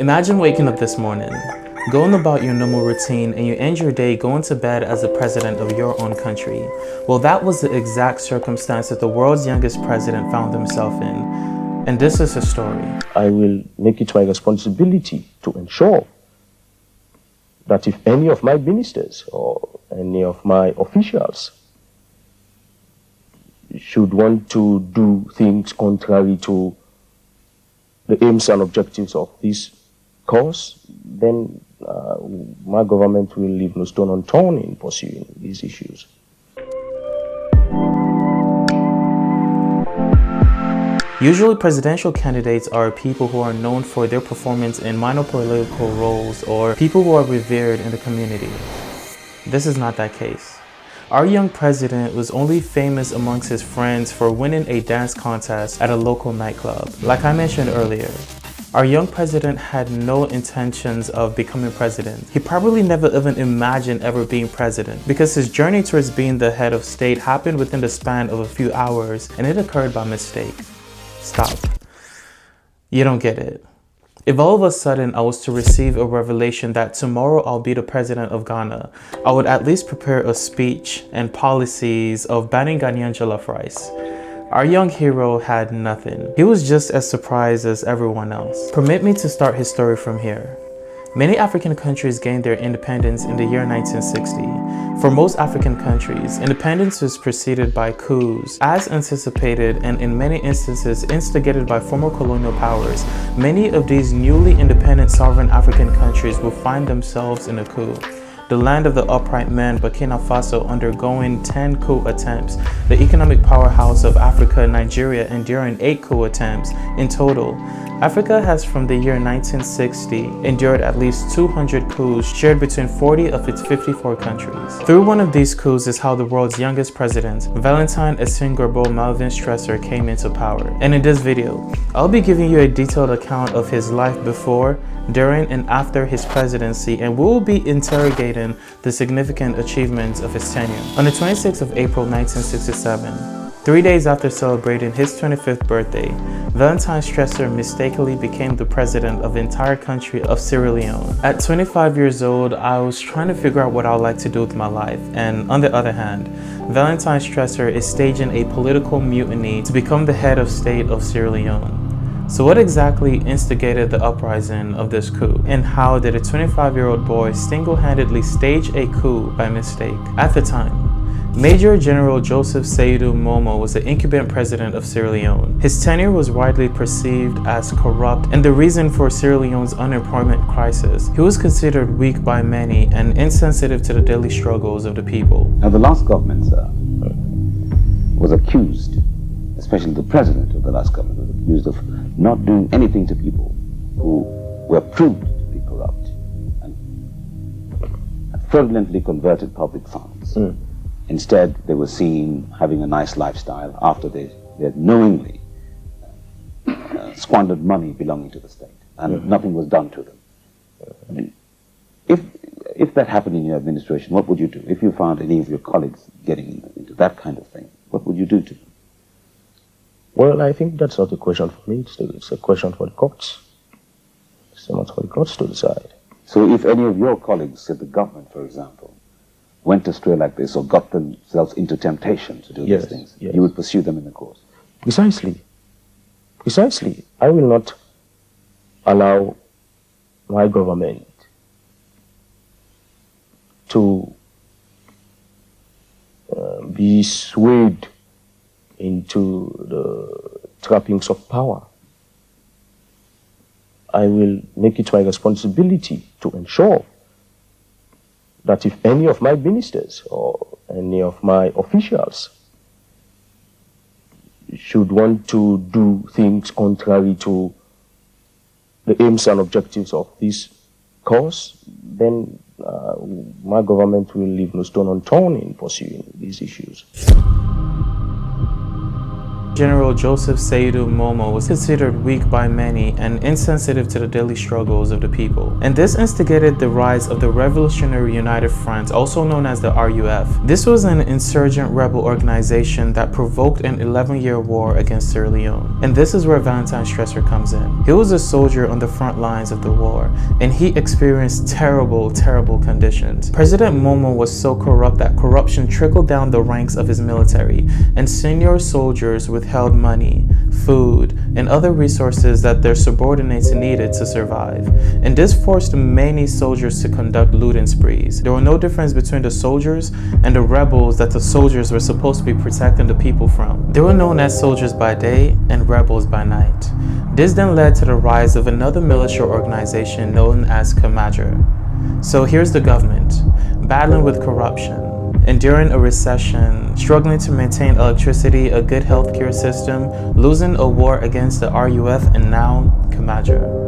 Imagine waking up this morning, going about your normal routine, and you end your day going to bed as the president of your own country. Well, that was the exact circumstance that the world's youngest president found himself in. And this is his story. I will make it my responsibility to ensure that if any of my ministers or any of my officials should want to do things contrary to the aims and objectives of this cause, then my government will leave no stone unturned in pursuing these issues. Usually, presidential candidates are people who are known for their performance in minor political roles or people who are revered in the community. This is not that case. Our young president was only famous amongst his friends for winning a dance contest at a local nightclub. Like I mentioned earlier, our young president had no intentions of becoming president. He probably never even imagined ever being president because his journey towards being the head of state happened within the span of a few hours, and it occurred by mistake. Stop. You don't get it. If all of a sudden I was to receive a revelation that tomorrow I'll be the president of Ghana, I would at least prepare a speech and policies of banning Ghanaian jollof rice. Our young hero had nothing. He was just as surprised as everyone else. Permit me to start his story from here. Many African countries gained their independence in the year 1960. For most African countries, independence was preceded by coups. As anticipated and in many instances instigated by former colonial powers, many of these newly independent sovereign African countries will find themselves in a coup. The land of the upright man, Burkina Faso, undergoing 10 coup attempts. The economic powerhouse of Africa, Nigeria, enduring 8 coup attempts. In total, Africa has from the year 1960 endured at least 200 coups shared between 40 of its 54 countries. Through one of these coups is how the world's youngest president, Valentine Esegragbo Melvine Strasser, came into power. And in this video, I'll be giving you a detailed account of his life before, during, and after his presidency, and we will be interrogating the significant achievements of his tenure. On the 26th of April 1967, 3 days after celebrating his 25th birthday, Valentine Strasser mistakenly became the president of the entire country of Sierra Leone. At 25 years old, I was trying to figure out what I would like to do with my life, and on the other hand, Valentine Strasser is staging a political mutiny to become the head of state of Sierra Leone. So what exactly instigated the uprising of this coup? And how did a 25-year-old boy single-handedly stage a coup by mistake? At the time, Major General Joseph Seydou Momo was the incumbent president of Sierra Leone. His tenure was widely perceived as corrupt and the reason for Sierra Leone's unemployment crisis. He was considered weak by many and insensitive to the daily struggles of the people. Now the last government, sir, was accused, especially the president of the last government, was accused of not doing anything to people who were proved to be corrupt and fraudulently converted public funds. Instead, they were seen having a nice lifestyle after they had knowingly squandered money belonging to the state, and nothing was done to them. I mean, if that happened in your administration, what would you do? If you found any of your colleagues getting into that kind of thing, what would you do to them? Well, I think that's not a question for me. It's a question for the courts. It's not for the courts to decide. So if any of your colleagues at the government, for example, went astray like this or got themselves into temptation to do these things, you would pursue them in the courts? Precisely. Precisely. I will not allow my government to be swayed into the trappings of power. I will make it my responsibility to ensure that if any of my ministers or any of my officials should want to do things contrary to the aims and objectives of this cause, then my government will leave no stone unturned in pursuing these issues. General Joseph Seydou Momo was considered weak by many and insensitive to the daily struggles of the people. And this instigated the rise of the Revolutionary United Front, also known as the RUF. This was an insurgent rebel organization that provoked an 11-year war against Sierra Leone. And this is where Valentine Strasser comes in. He was a soldier on the front lines of the war, and he experienced terrible conditions. President Momo was so corrupt that corruption trickled down the ranks of his military, and senior soldiers withheld money, food, and other resources that their subordinates needed to survive. And this forced many soldiers to conduct looting sprees. There were no difference between the soldiers and the rebels that the soldiers were supposed to be protecting the people from. They were known as soldiers by day and rebels by night. This then led to the rise of another military organization known as Kamajer. So here's the government, battling with corruption, enduring a recession, struggling to maintain electricity, a good healthcare system, losing a war against the RUF, and now Kamajer.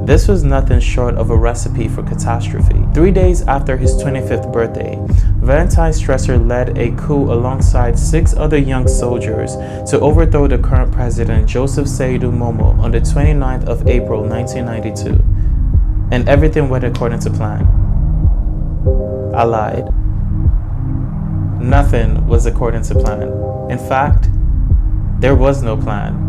This was nothing short of a recipe for catastrophe. 3 days after his 25th birthday, Valentine Strasser led a coup alongside 6 other young soldiers to overthrow the current president Joseph Seydou Momo on the 29th of April 1992. And everything went according to plan. I lied. Nothing was according to plan. In fact, there was no plan.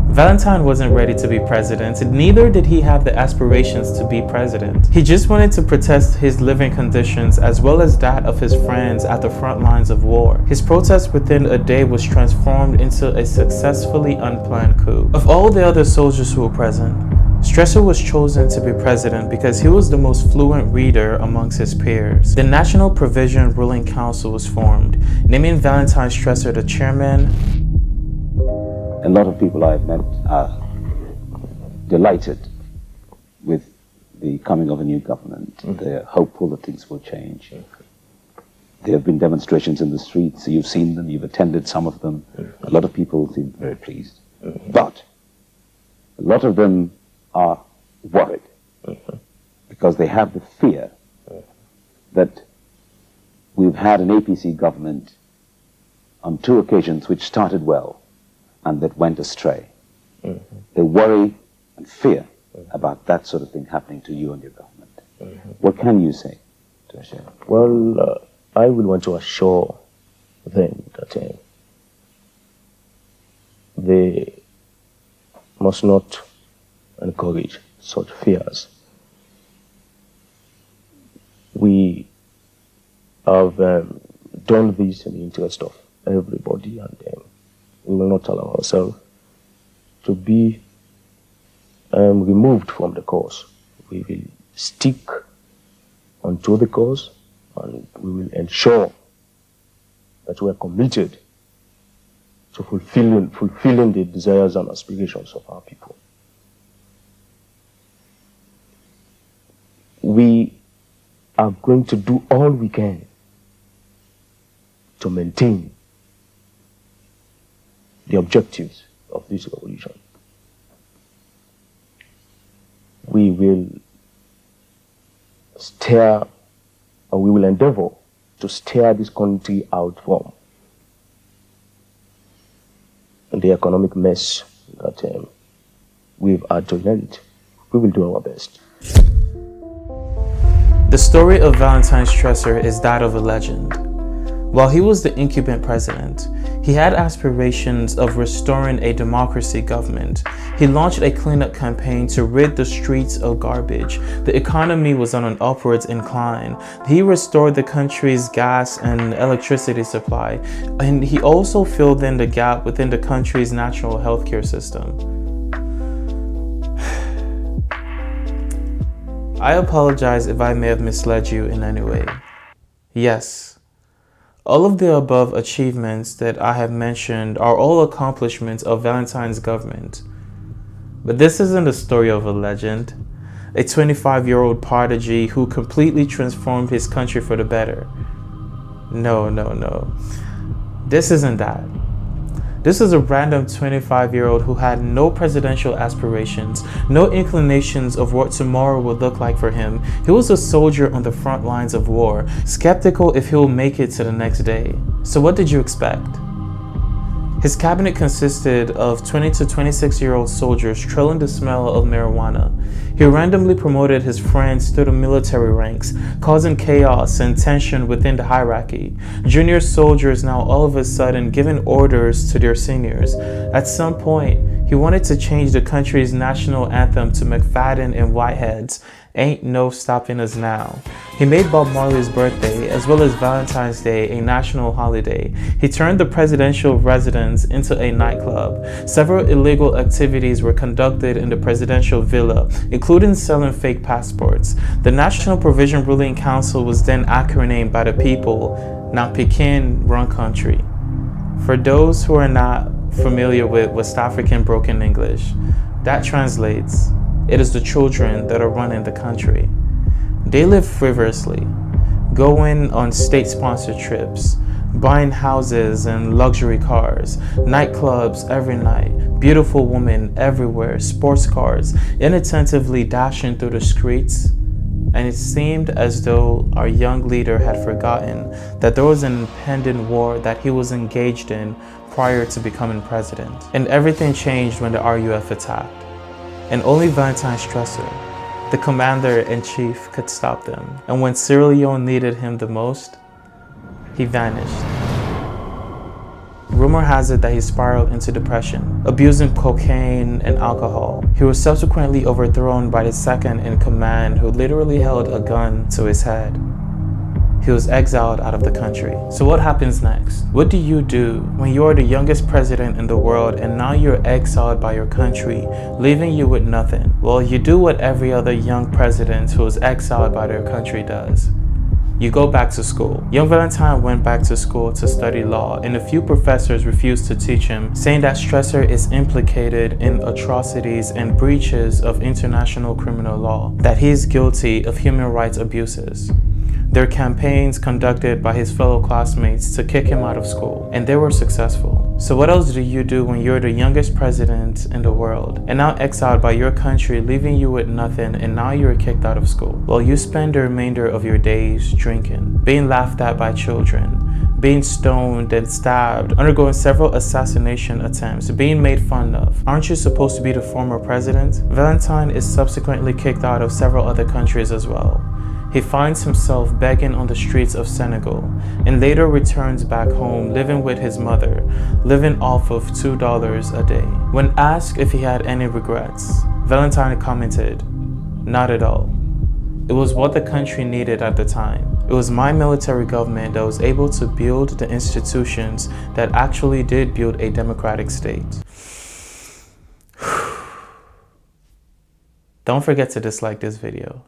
Valentine wasn't ready to be president, neither did he have the aspirations to be president. He just wanted to protest his living conditions as well as that of his friends at the front lines of war. His protest within a day was transformed into a successfully unplanned coup. Of all the other soldiers who were present, Strasser was chosen to be president because he was the most fluent reader amongst his peers. The National Provision Ruling Council was formed, naming Valentine Strasser the chairman. A lot of people I've met are delighted with the coming of a new government. They're hopeful that things will change. There have been demonstrations in the streets. You've seen them, you've attended some of them. A lot of people seem very pleased. But a lot of them are worried because they have the fear that we've had an APC government on 2 occasions which started well and that went astray. They worry and fear about that sort of thing happening to you and your government. What can you say to assure? Well, I will want to assure them that they must not encourage such fears. We have done this in the interest of everybody, and we will not allow ourselves to be removed from the cause. We will stick onto the cause, and we will ensure that we are committed to fulfilling the desires and aspirations of our people. We are going to do all we can to maintain the objectives of this revolution. We will endeavor to steer this country out from the economic mess that we've had to inherit. We will do our best. The story of Valentine Strasser is that of a legend. While he was the incumbent president, he had aspirations of restoring a democracy government. He launched a cleanup campaign to rid the streets of garbage. The economy was on an upwards incline. He restored the country's gas and electricity supply, and he also filled in the gap within the country's national healthcare system. I apologize if I may have misled you in any way. Yes, all of the above achievements that I have mentioned are all accomplishments of Valentine's government. But this isn't the story of a legend, a 25-year-old prodigy who completely transformed his country for the better. No. This isn't that. This is a random 25-year-old who had no presidential aspirations, no inclinations of what tomorrow would look like for him. He was a soldier on the front lines of war, skeptical if he'll make it to the next day. So what did you expect? His cabinet consisted of 20 to 26-year-old soldiers trailing the smell of marijuana. He randomly promoted his friends through the military ranks, causing chaos and tension within the hierarchy. Junior soldiers now all of a sudden giving orders to their seniors. At some point, he wanted to change the country's national anthem to McFadden and Whitehead's "Ain't No Stopping Us Now." He made Bob Marley's birthday, as well as Valentine's Day, a national holiday. He turned the presidential residence into a nightclub. Several illegal activities were conducted in the presidential villa, including selling fake passports. The National Provision Ruling Council was then acronamed by the people, now Pekin Run Country. For those who are not familiar with West African broken English, that translates, it is the children that are running the country. They live frivolously, going on state-sponsored trips, buying houses and luxury cars, nightclubs every night, beautiful women everywhere, sports cars, inattentively dashing through the streets. And it seemed as though our young leader had forgotten that there was an impending war that he was engaged in prior to becoming president. And everything changed when the RUF attacked. And only Valentine Strasser, the commander-in-chief, could stop them. And when Sierra Leone needed him the most, he vanished. Rumor has it that he spiraled into depression, abusing cocaine and alcohol. He was subsequently overthrown by the second in command, who literally held a gun to his head. He was exiled out of the country. So what happens next? What do you do when you are the youngest president in the world and now you're exiled by your country, leaving you with nothing? Well, you do what every other young president who is exiled by their country does. You go back to school. Young Valentine went back to school to study law, and a few professors refused to teach him, saying that Strasser is implicated in atrocities and breaches of international criminal law, that he is guilty of human rights abuses. There were campaigns conducted by his fellow classmates to kick him out of school, and they were successful. So what else do you do when you're the youngest president in the world and now exiled by your country, leaving you with nothing, and now you're kicked out of school? Well, you spend the remainder of your days drinking, being laughed at by children, being stoned and stabbed, undergoing several assassination attempts, being made fun of. Aren't you supposed to be the former president? Valentine is subsequently kicked out of several other countries as well. He finds himself begging on the streets of Senegal and later returns back home living with his mother, living off of $2 a day. When asked if he had any regrets, Valentine commented, "Not at all. It was what the country needed at the time. It was my military government that was able to build the institutions that actually did build a democratic state." Don't forget to dislike this video.